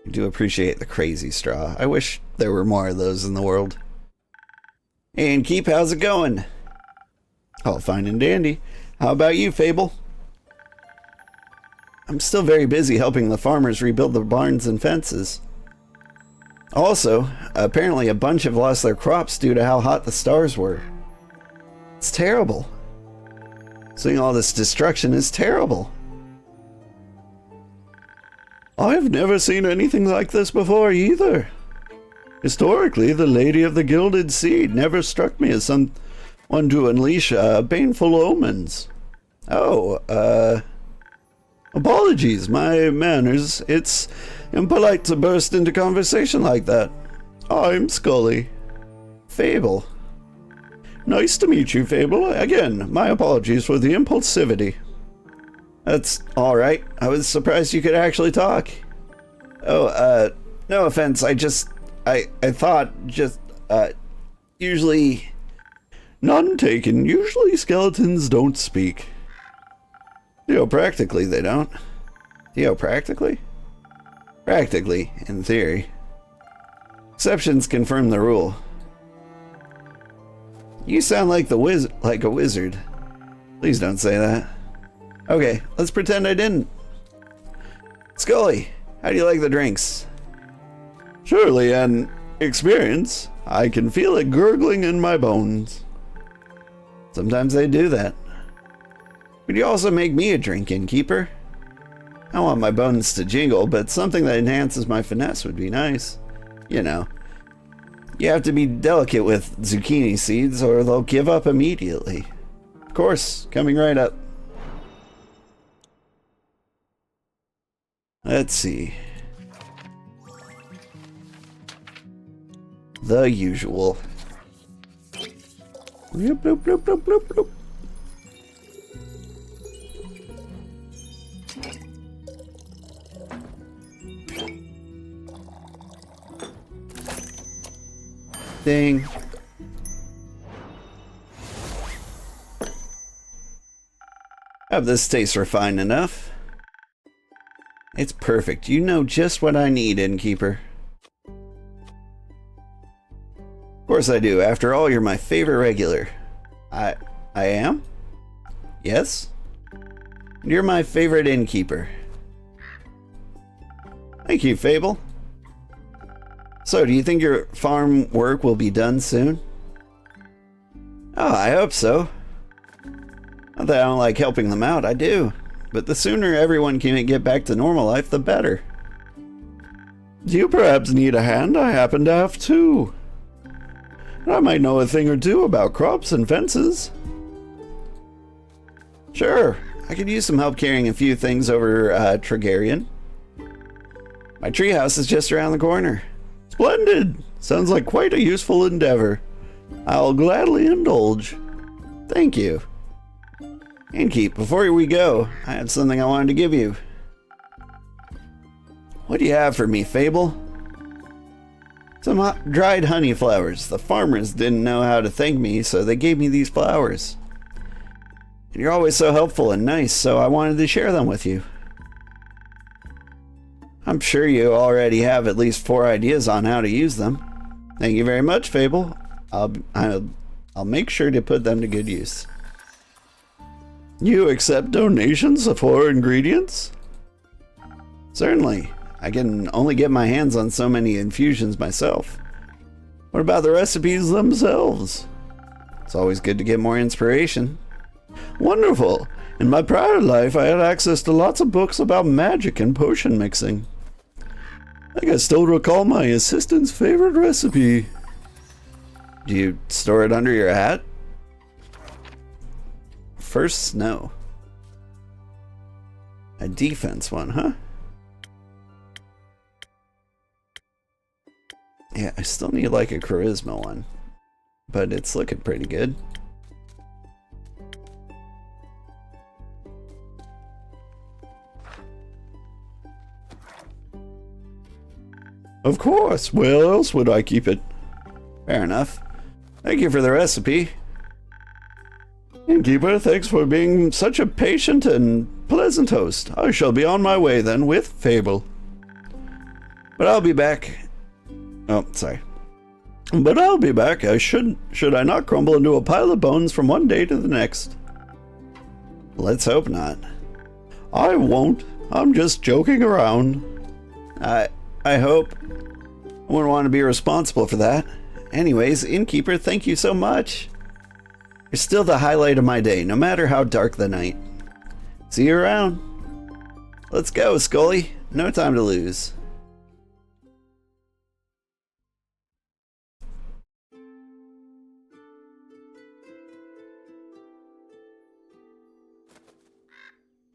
I do appreciate the crazy straw. I wish there were more of those in the world. And Keep, how's it going? All fine and dandy. How about you, Fable? I'm still very busy helping the farmers rebuild the barns and fences. Also, apparently a bunch have lost their crops due to how hot the stars were. It's terrible. Seeing all this destruction is terrible. I've never seen anything like this before either. Historically, the Lady of the Gilded Seed never struck me as someone to unleash baneful omens. Oh, apologies, my manners. It's impolite to burst into conversation like that. I'm Skully. Fable. Nice to meet you, Fable. Again, my apologies for the impulsivity. That's alright. I was surprised you could actually talk. Oh, no offense. I thought usually... None taken. Usually skeletons don't speak. Theopractically, they don't. Theopractically? Practically, in theory. Exceptions confirm the rule. You sound like a wizard. Please don't say that. Okay, let's pretend I didn't. Skully, how do you like the drinks? Surely an experience. I can feel it gurgling in my bones. Sometimes they do that. Could you also make me a drink, innkeeper? I want my bones to jingle, but something that enhances my finesse would be nice. You know. You have to be delicate with zucchini seeds or they'll give up immediately. Of course, coming right up. Let's see. The usual. Bloop, bloop, bloop, bloop, bloop, bloop. Ding. Hope this tastes refined enough. It's perfect. You know just what I need, innkeeper. Of course I do. After all, you're my favorite regular. I am? Yes? You're my favorite innkeeper. Thank you, Fable. So, do you think your farm work will be done soon? Oh, I hope so. Not that I don't like helping them out, I do. But the sooner everyone can get back to normal life, the better. Do you perhaps need a hand? I happen to have two. I might know a thing or two about crops and fences. Sure, I could use some help carrying a few things over Tregarian. My treehouse is just around the corner. Splendid! Sounds like quite a useful endeavor. I'll gladly indulge. Thank you. Innkeep, before we go, I have something I wanted to give you. What do you have for me, Fable? Some dried honey flowers. The farmers didn't know how to thank me, so they gave me these flowers. And you're always so helpful and nice, so I wanted to share them with you. I'm sure you already have at least 4 ideas on how to use them. Thank you very much, Fable. I'll make sure to put them to good use. You accept donations for ingredients? Certainly. I can only get my hands on so many infusions myself. What about the recipes themselves? It's always good to get more inspiration. Wonderful. In my prior life, I had access to lots of books about magic and potion mixing. I can still recall my assistant's favorite recipe. Do you store it under your hat? First snow. A defense one, huh? Yeah, I still need like a charisma one, but it's looking pretty good. Of course, where else would I keep it? Fair enough. Thank you for the recipe. Innkeeper, thanks for being such a patient and pleasant host. I shall be on my way then with Fable. But I'll be back. Oh, sorry. But I'll be back. Should I not crumble into a pile of bones from one day to the next? Let's hope not. I won't. I'm just joking around. I hope. I wouldn't want to be responsible for that. Anyways, Innkeeper, thank you so much. You're still the highlight of my day, no matter how dark the night. See you around. Let's go, Skully. No time to lose.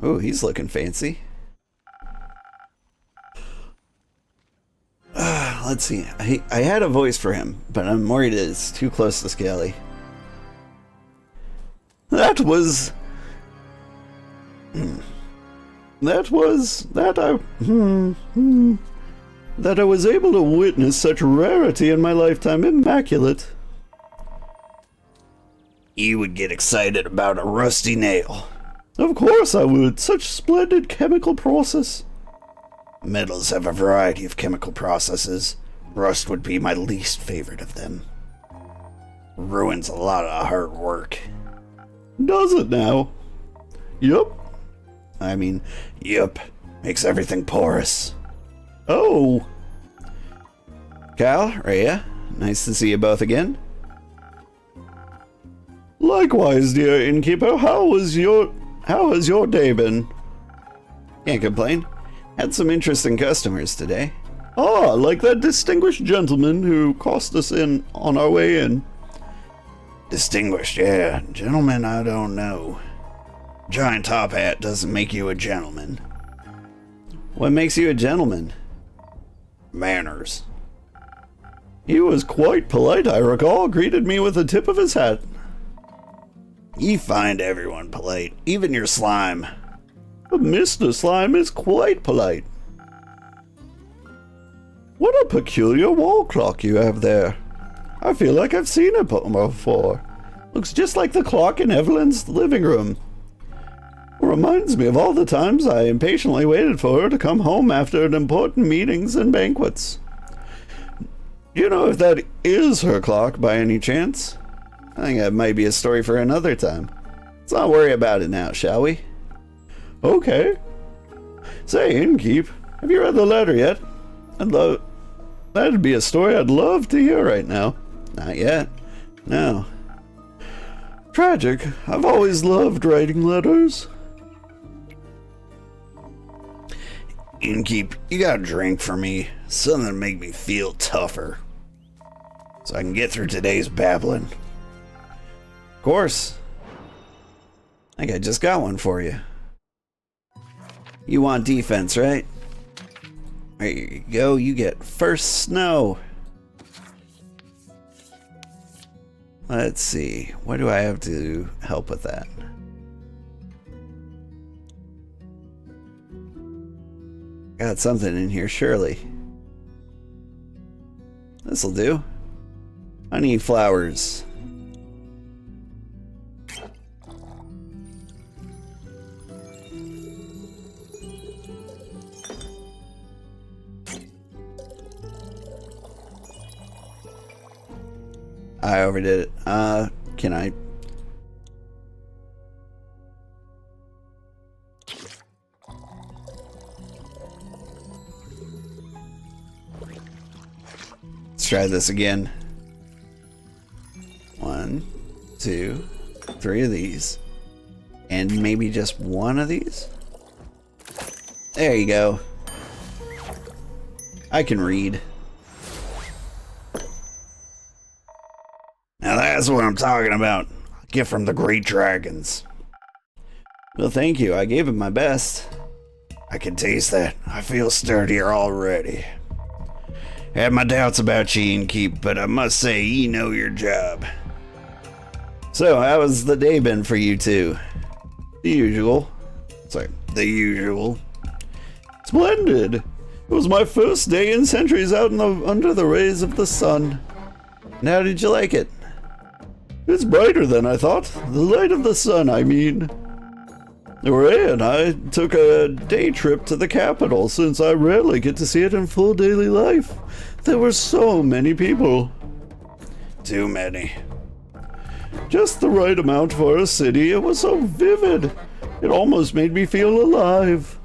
Oh, he's looking fancy. Let's see. I had a voice for him, but I'm worried it's too close to Scaly. That I was able to witness such rarity in my lifetime. Immaculate. You would get excited about a rusty nail. Of course I would. Such splendid chemical process. Metals have a variety of chemical processes. Rust would be my least favorite of them. Ruins a lot of hard work. Does it now? Yup. Yup. Makes everything porous. Oh. Cal, Rhea, nice to see you both again. Likewise, dear Innkeeper. How has your day been? Can't complain. Had some interesting customers today. Ah, like that distinguished gentleman who cost us in on our way in. Distinguished, yeah. Gentleman, I don't know. Giant top hat doesn't make you a gentleman. What makes you a gentleman? Manners. He was quite polite, I recall. Greeted me with a tip of his hat. You find everyone polite, even your slime. But Mr. Slime is quite polite. What a peculiar wall clock you have there. I feel like I've seen it before. Looks just like the clock in Evelyn's living room. Reminds me of all the times I impatiently waited for her to come home after important meetings and banquets. Do you know if that is her clock by any chance? I think that might be a story for another time. Let's not worry about it now, shall we? Okay. Say, Innkeep, have you read the letter yet? That'd be a story I'd love to hear right now. Not yet. No. Tragic. I've always loved writing letters. Innkeep, you got a drink for me. Something to make me feel tougher. So I can get through today's babbling. Of course. I think I just got one for you. You want defense, right? There you go, you get first snow. Let's see, what do I have to help with that? Got something in here, surely. This'll do. Honey flowers. I overdid it. Can I? Let's try this again. 1, 2, 3 of these. And maybe just one of these? There you go. I can read. Now that's what I'm talking about. A gift from the great dragons. Well, thank you. I gave it my best. I can taste that. I feel sturdier already. Had my doubts about you, Innkeep, but I must say you know your job. So, how has the day been for you two? The usual. The usual. Splendid. It was my first day in centuries out under the rays of the sun. And how did you like it? It's brighter than I thought. The light of the sun, I mean. Ray and I took a day trip to the capital since I rarely get to see it in full daily life. There were so many people. Too many. Just the right amount for a city. It was so vivid. It almost made me feel alive.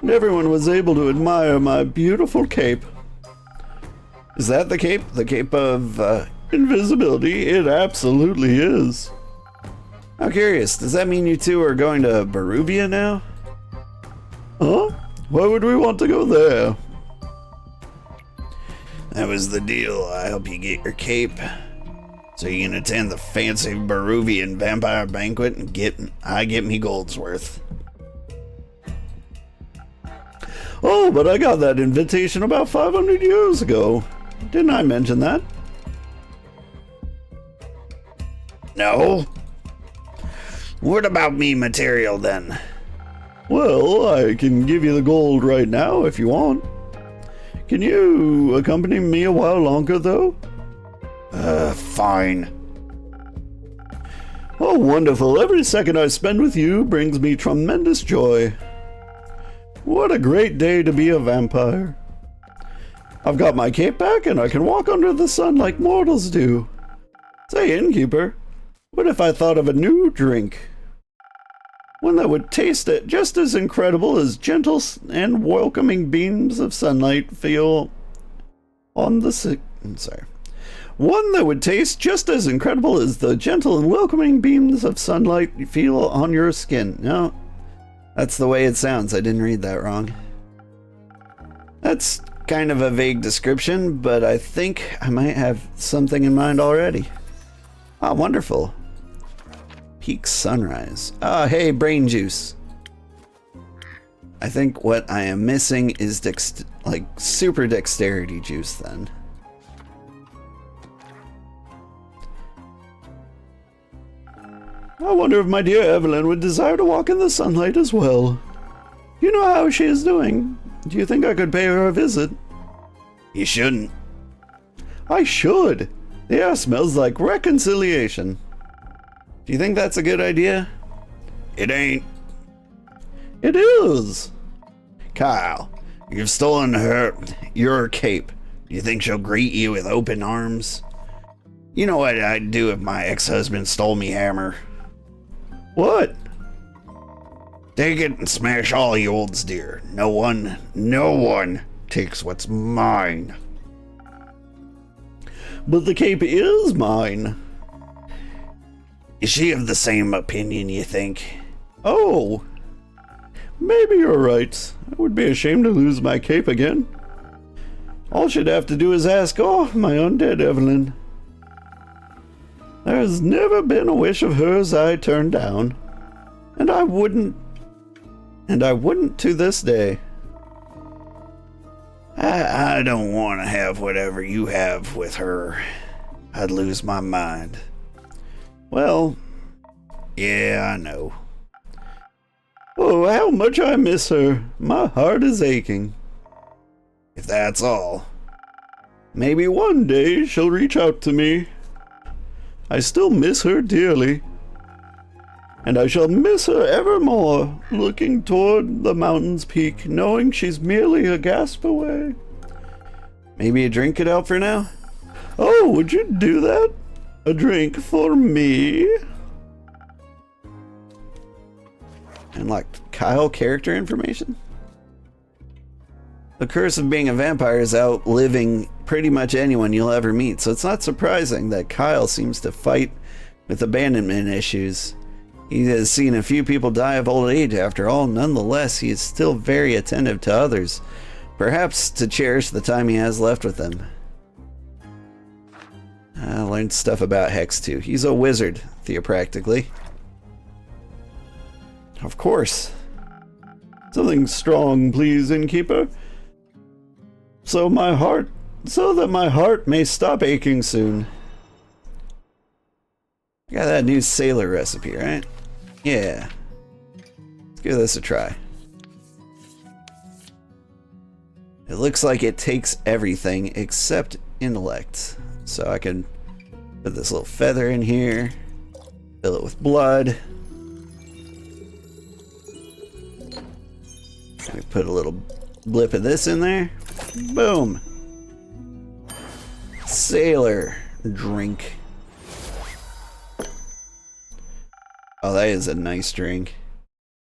And everyone was able to admire my beautiful cape. Is that the cape? The cape of invisibility? It absolutely is. I'm curious, does that mean you two are going to Barubia now? Huh? Why would we want to go there? That was the deal. I help you get your cape, so you can attend the fancy Baruvian vampire banquet and get me gold's worth. Oh, but I got that invitation about 500 years ago. Didn't I mention that? No. What about me material then? Well, I can give you the gold right now if you want. Can you accompany me a while longer though? Fine. Oh, wonderful. Every second I spend with you brings me tremendous joy. What a great day to be a vampire. I've got my cape back and I can walk under the sun like mortals do. Say, innkeeper, what if I thought of a new drink? One that would taste it just as incredible as gentle and welcoming beams of sunlight feel on the One that would taste just as incredible as the gentle and welcoming beams of sunlight you feel on your skin. No, that's the way it sounds. I didn't read that wrong. That's kind of a vague description, but I think I might have something in mind already. Ah, wonderful. Peak sunrise. Ah, hey, brain juice. I think what I am missing is super dexterity juice then. I wonder if my dear Evelyn would desire to walk in the sunlight as well. You know how she is doing. Do you think I could pay her a visit? You shouldn't. I should. The air smells like reconciliation. Do you think that's a good idea? It ain't. It is. Kyle, you've stolen your cape. Do you think she'll greet you with open arms? You know what I'd do if my ex-husband stole me hammer? What? Take it and smash all you olds, dear. No one takes what's mine. But the cape is mine. Is she of the same opinion, you think? Oh, maybe you're right. I would be ashamed to lose my cape again. All she'd have to do is ask, oh, my undead Evelyn. There's never been a wish of hers I turned down. And I wouldn't to this day. I don't want to have whatever you have with her. I'd lose my mind. Well, yeah, I know. Oh, how much I miss her. My heart is aching. If that's all. Maybe one day she'll reach out to me. I still miss her dearly. And I shall miss her evermore, looking toward the mountain's peak, knowing she's merely a gasp away. Maybe a drink it out for now? Oh, would you do that? A drink for me? And like Kyle character information? The curse of being a vampire is outliving pretty much anyone you'll ever meet, so it's not surprising that Kyle seems to fight with abandonment issues. He has seen a few people die of old age after all. Nonetheless, he is still very attentive to others, perhaps to cherish the time he has left with them. I learned stuff about Hex too. He's a wizard, theopractically. Of course. Something strong, please, innkeeper. So that my heart may stop aching soon. Got that new sailor recipe, right? Yeah. Let's give this a try. It looks like it takes everything except intellect. So I can put this little feather in here, fill it with blood. Put a little blip of this in there. Boom. Sailor drink. Oh, that is a nice drink.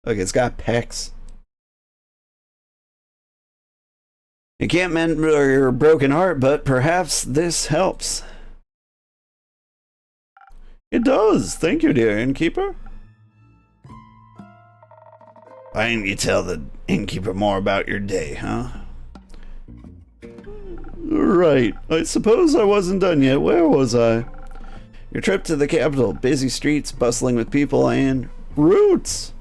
Look, it's got pecs. You can't mend your broken heart, but perhaps this helps. It does. Thank you, dear innkeeper. Why didn't you tell the innkeeper more about your day, huh? Right. I suppose I wasn't done yet. Where was I? Your trip to the capital. Busy streets, bustling with people, and roots.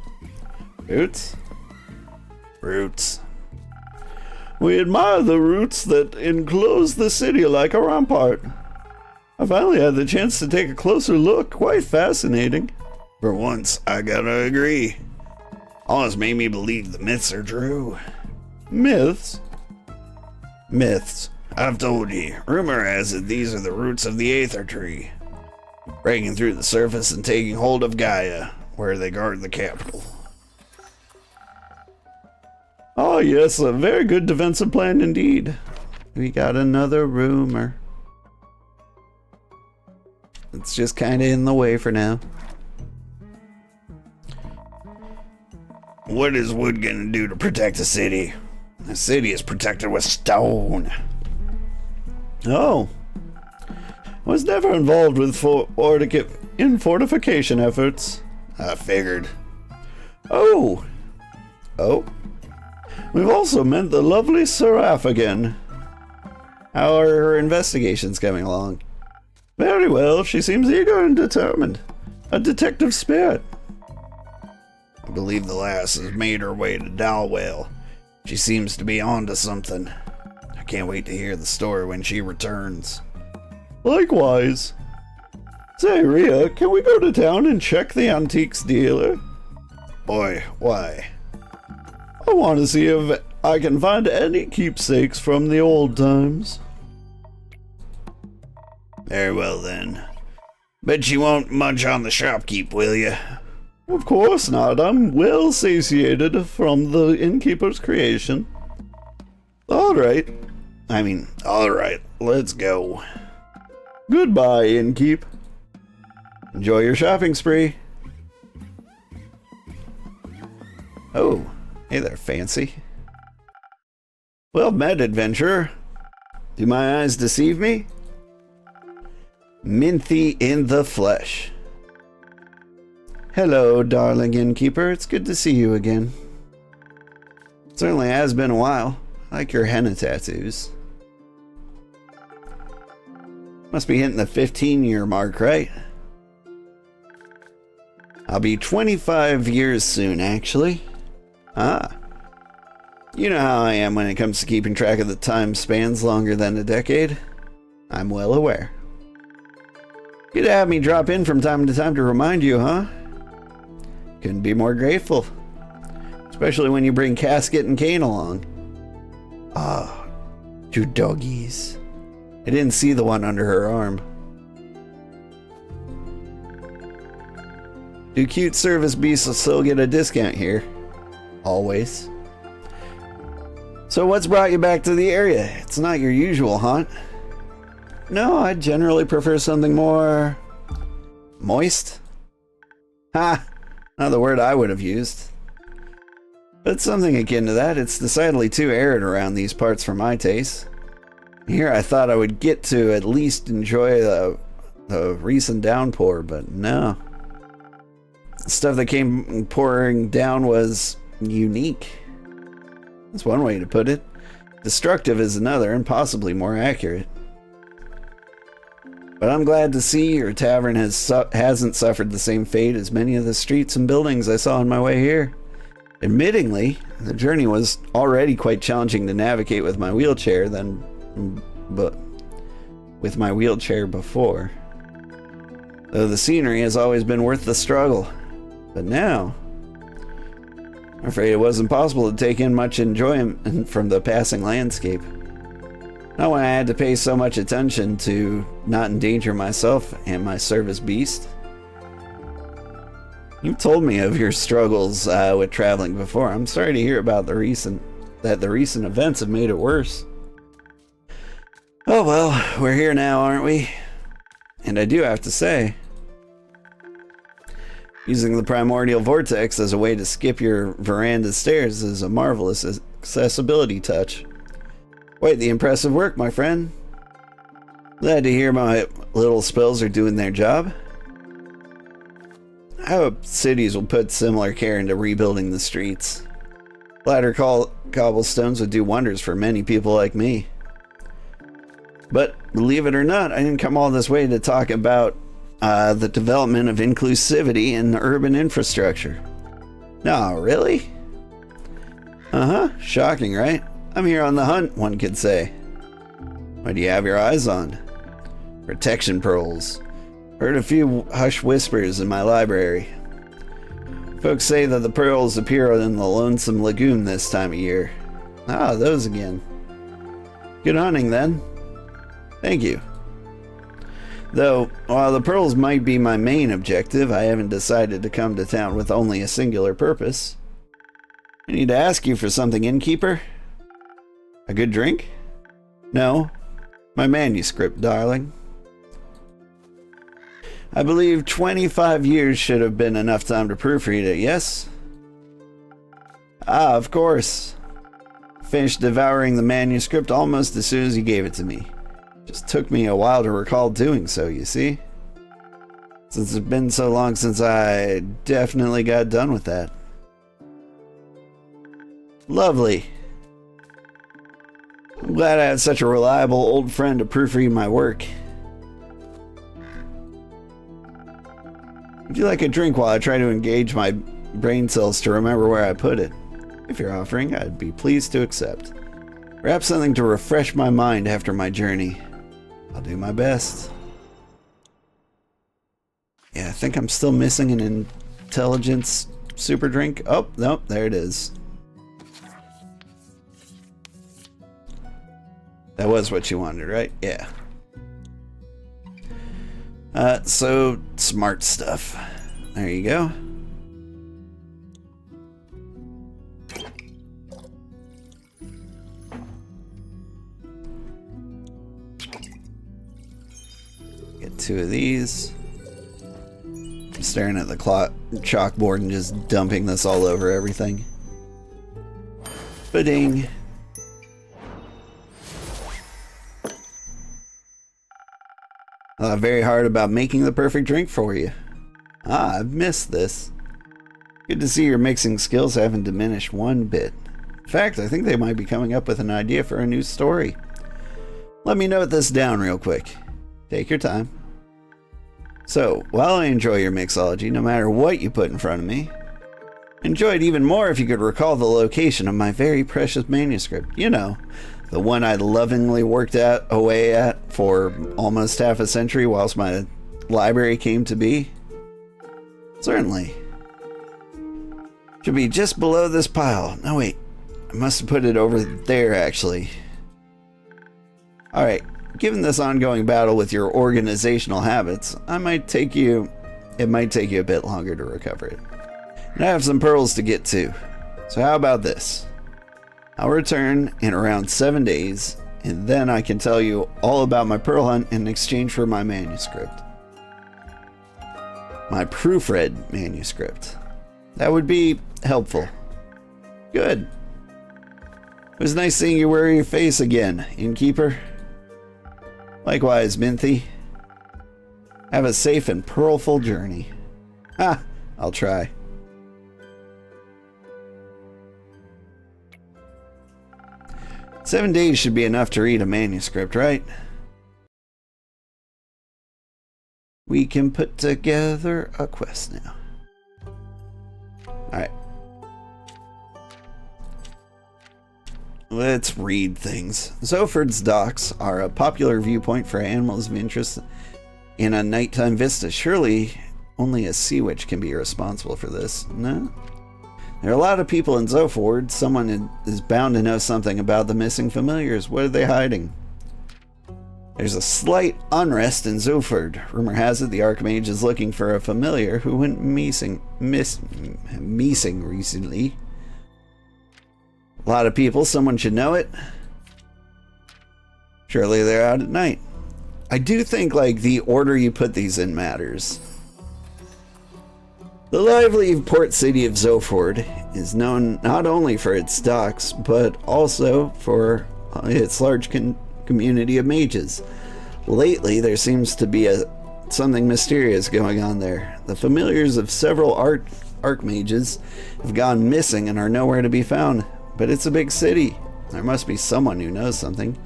Roots? Roots. We admire the roots that enclose the city like a rampart. I finally had the chance to take a closer look. Quite fascinating. For once, I gotta agree. Almost made me believe the myths are true. Myths? Myths. I've told you. Rumor has it these are the roots of the Aether Tree, breaking through the surface and taking hold of Gaia, where they guard the capital. Oh yes, a very good defensive plan indeed. We got another rumor. It's just kind of in the way for now. What is wood gonna do to protect the city? The city is protected with stone. Oh. I was never involved with fortification efforts. I figured. Oh. Oh. We've also met the lovely Seraph again. How are her investigations coming along? Very well. She seems eager and determined. A detective spirit. I believe the lass has made her way to Dalwell. She seems to be onto something. I can't wait to hear the story when she returns. Likewise. Say, Rhea, can we go to town and check the antiques dealer? Boy, why? I want to see if I can find any keepsakes from the old times. Very well then. Bet you won't munch on the shopkeep, will you? Of course not. I'm well satiated from the innkeeper's creation. Alright. Alright. Let's go. Goodbye, innkeep. Enjoy your shopping spree. Oh. Hey there, fancy. Well met, adventurer. Do my eyes deceive me? Minthy in the flesh. Hello, darling innkeeper. It's good to see you again. Certainly has been a while. I like your henna tattoos. Must be hitting the 15-year mark, right? I'll be 25 years soon, actually. Ah. You know how I am when it comes to keeping track of the time spans longer than a decade. I'm well aware. You'd have me drop in from time to time to remind you, huh? Couldn't be more grateful. Especially when you bring Casket and Kane along. Ah, two doggies. I didn't see the one under her arm. Do cute service beasts still get a discount here? Always. So what's brought you back to the area? It's not your usual haunt. No, I generally prefer something more moist. Ha! Not the word I would have used. But something akin to that. It's decidedly too arid around these parts for my taste. Here I thought I would get to at least enjoy the recent downpour, but no. The stuff that came pouring down was unique. That's one way to put it. Destructive is another, and possibly more accurate. But I'm glad to see your tavern hasn't suffered the same fate as many of the streets and buildings I saw on my way here. Admittingly, the journey was already quite challenging to navigate with my wheelchair but with my wheelchair before. Though the scenery has always been worth the struggle. But now, I'm afraid it wasn't possible to take in much enjoyment from the passing landscape. Not when I had to pay so much attention to not endanger myself and my service beast. You've told me of your struggles with traveling before. I'm sorry to hear about the recent that the recent events have made it worse. Oh well, we're here now, aren't we? And I do have to say, using the primordial vortex as a way to skip your veranda stairs is a marvelous accessibility touch. Quite the impressive work, my friend. Glad to hear my little spells are doing their job. I hope cities will put similar care into rebuilding the streets. Flatter cobblestones would do wonders for many people like me. But believe it or not, I didn't come all this way to talk about the development of inclusivity in the urban infrastructure. No, really? Shocking, right? I'm here on the hunt, one could say. What do you have your eyes on? Protection pearls. Heard a few hush whispers in my library. Folks say that the pearls appear in the Lonesome Lagoon this time of year. Ah, those again. Good hunting, then. Thank you. Though, while the pearls might be my main objective, I haven't decided to come to town with only a singular purpose. I need to ask you for something, innkeeper. A good drink? No. My manuscript, darling. I believe 25 years should have been enough time to proofread it, yes? Ah, of course. Finished devouring the manuscript almost as soon as you gave it to me. Just took me a while to recall doing so, you see? Since it's been so long since I definitely got done with that. Lovely. I'm glad I had such a reliable old friend to proofread my work. Would you like a drink while I try to engage my brain cells to remember where I put it? If you're offering, I'd be pleased to accept. Perhaps something to refresh my mind after my journey. I'll do my best. Yeah, I think I'm still missing an intelligence super drink. Oh, nope, there it is. That was what you wanted, right? Yeah. So, smart stuff. There you go. Get 2 of these. I'm staring at the chalkboard and just dumping this all over everything. Ba-ding. Very hard about making the perfect drink for you. Ah, I've missed this. Good to see your mixing skills haven't diminished one bit. In fact, I think they might be coming up with an idea for a new story. Let me note this down real quick. Take your time. So, while I enjoy your mixology, no matter what you put in front of me, enjoy it even more if you could recall the location of my very precious manuscript. You know, the one I lovingly worked away at for almost half a century whilst my library came to be? Certainly. Should be just below this pile. No, wait. I must have put it over there, actually. Alright, given this ongoing battle with your organizational habits, it might take you a bit longer to recover it. And I have some pearls to get to. So how about this? I'll return in around 7 days, and then I can tell you all about my pearl hunt in exchange for my manuscript. My proofread manuscript. That would be helpful. Good. It was nice seeing you wear your face again, innkeeper. Likewise, Minthy. Have a safe and pearlful journey. Ha! I'll try. "7 days should be enough to read a manuscript, right? We can put together a quest now." Alright. Let's read things. Zoford's docks are a popular viewpoint for animals of interest in a nighttime vista. Surely only a sea witch can be responsible for this. No? There are a lot of people in Zoford. Someone is bound to know something about the missing familiars. What are they hiding? There's a slight unrest in Zoford. Rumor has it the Archmage is looking for a familiar who went missing recently. A lot of people, someone should know it. Surely they're out at night. I do think, like, the order you put these in matters. The lively port city of Zoford is known not only for its docks, but also for its large community of mages. Lately, there seems to be something mysterious going on there. The familiars of several archmages have gone missing and are nowhere to be found. But it's a big city. There must be someone who knows something.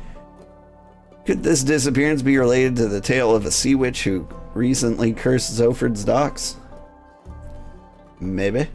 Could this disappearance be related to the tale of a sea witch who recently cursed Zoford's docks? Maybe.